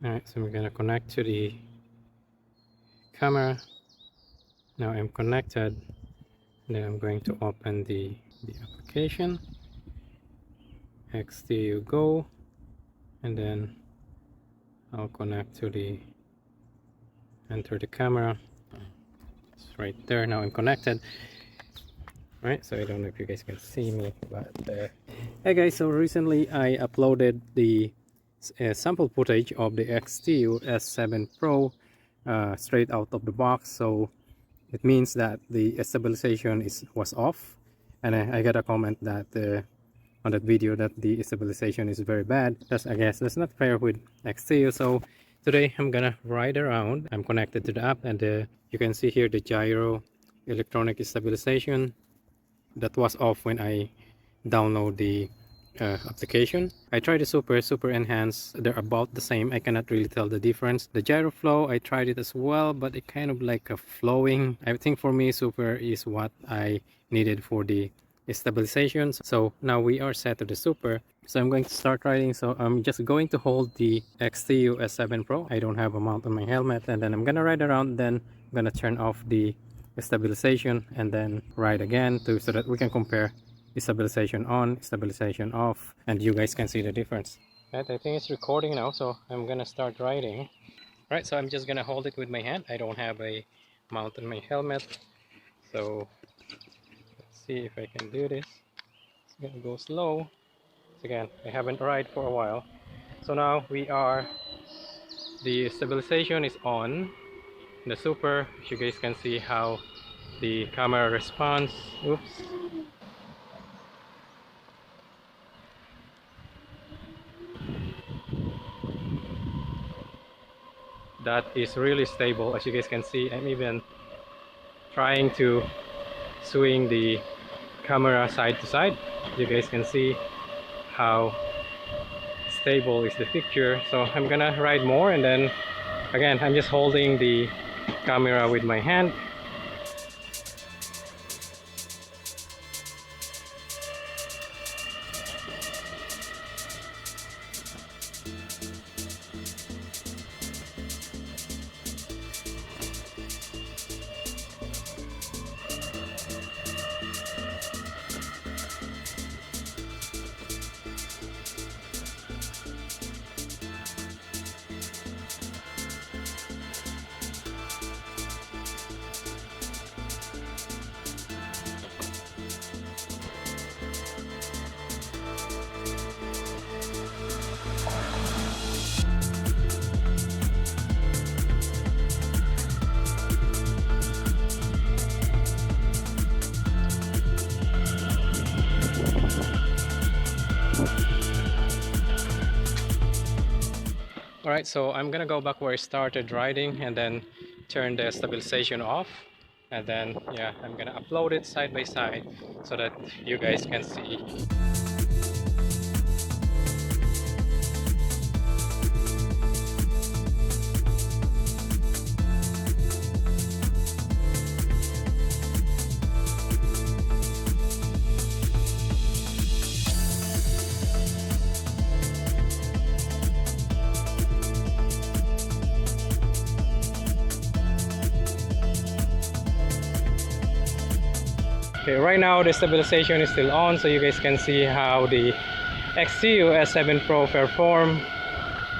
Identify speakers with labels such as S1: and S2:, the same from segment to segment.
S1: Alright, so we're gonna connect to the camera. Now I'm connected. Then I'm going to open the application, XTU Go, and then I'll connect to the enter the camera. It's right there. Now I'm connected. Right, so I don't know if you guys can see me, but hey guys, so recently I uploaded the sample footage of the XTU S7 Pro straight out of the box. So it means that the stabilization was off, and I got a comment that on that video that the stabilization is very bad. I guess that's not fair with XTU. So today I'm gonna ride around. I'm connected to the app, and you can see here the gyro electronic stabilization that was off when I download the application. I tried the super enhanced. They're about the same. I cannot really tell the difference. The gyro flow, I tried it as well, but it kind of like a flowing. I think for me super is what I needed for the stabilization. So now we are set to the super, so I'm going to start riding. So I'm just going to hold the XTU S7 Pro. I don't have a mount on my helmet, and then I'm gonna ride around. Then I'm gonna turn off the stabilization and then ride again so that we can compare stabilization on, stabilization off, and you guys can see the difference. Right, I think it's recording now, so I'm gonna start riding. Right, so I'm just gonna hold it with my hand. I don't have a mount on my helmet, so let's see if I can do this. It's gonna go slow. Again, I haven't ride for a while. So now the stabilization is on the super. You guys can see how the camera responds. Oops. That is really stable. As you guys can see, I'm even trying to swing the camera side to side. You guys can see how stable is the picture. So I'm gonna ride more, and then again I'm just holding the camera with my hand. Alright, so I'm gonna go back where I started riding and then turn the stabilization off, and then yeah, I'm gonna upload it side by side so that you guys can see. Okay, right now the stabilization is still on, so you guys can see how the XTU S7 Pro perform.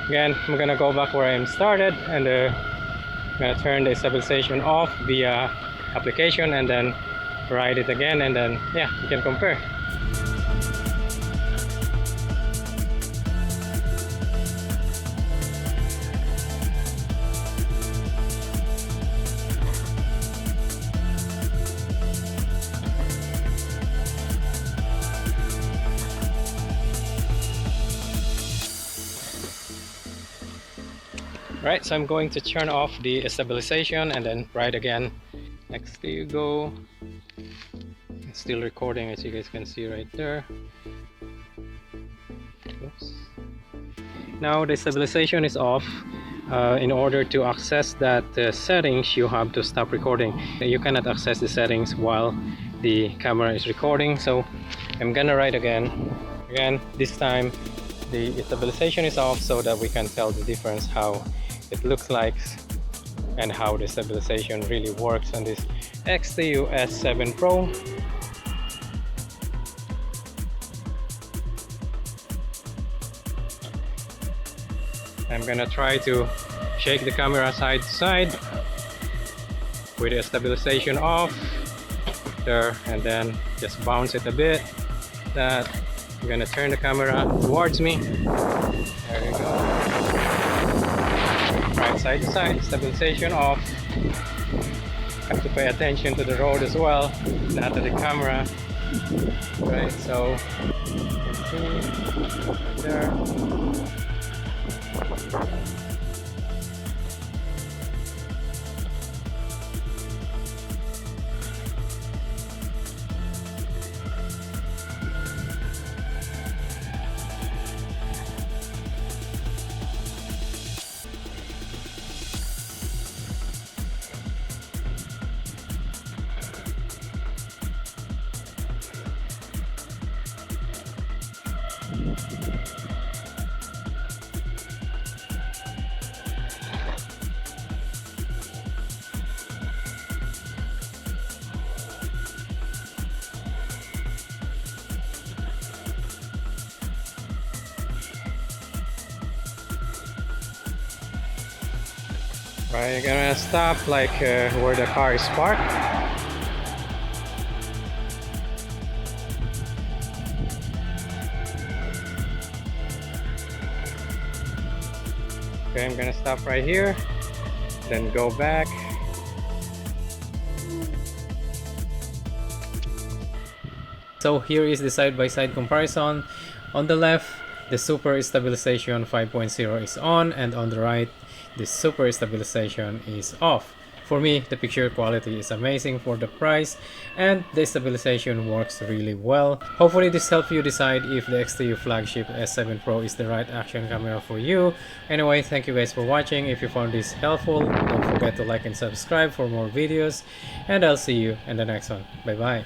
S1: Again, I'm gonna go back where I started, and I'm gonna turn the stabilization off via application and then ride it again, and then yeah, you can compare. Right, so I'm going to turn off the stabilization and then ride again. Next you go. It's still recording, as you guys can see right there. Oops. Now the stabilization is off. In order to access that settings, you have to stop recording. You cannot access the settings while the camera is recording, so I'm gonna ride again. This time the stabilization is off so that we can tell the difference how it looks like and how the stabilization really works on this XTU S7 Pro. I'm gonna try to shake the camera side to side with the stabilization off there, and then just bounce it a bit. That I'm gonna turn the camera towards me. There you go. Right, side to side, stabilization off. Have to pay attention to the road as well, not to the camera. Right, so you can see right there. Right, you're gonna stop like where the car is parked. Okay, I'm gonna stop right here, then go back. So here is the side-by-side comparison. On the left, the Super Stabilization 5.0 is on, and on the right, the Super Stabilization is off. For me, the picture quality is amazing for the price, and the stabilization works really well. Hopefully this helped you decide if the XTU flagship S7 Pro is the right action camera for you. Anyway, thank you guys for watching. If you found this helpful, don't forget to like and subscribe for more videos, and I'll see you in the next one. Bye bye.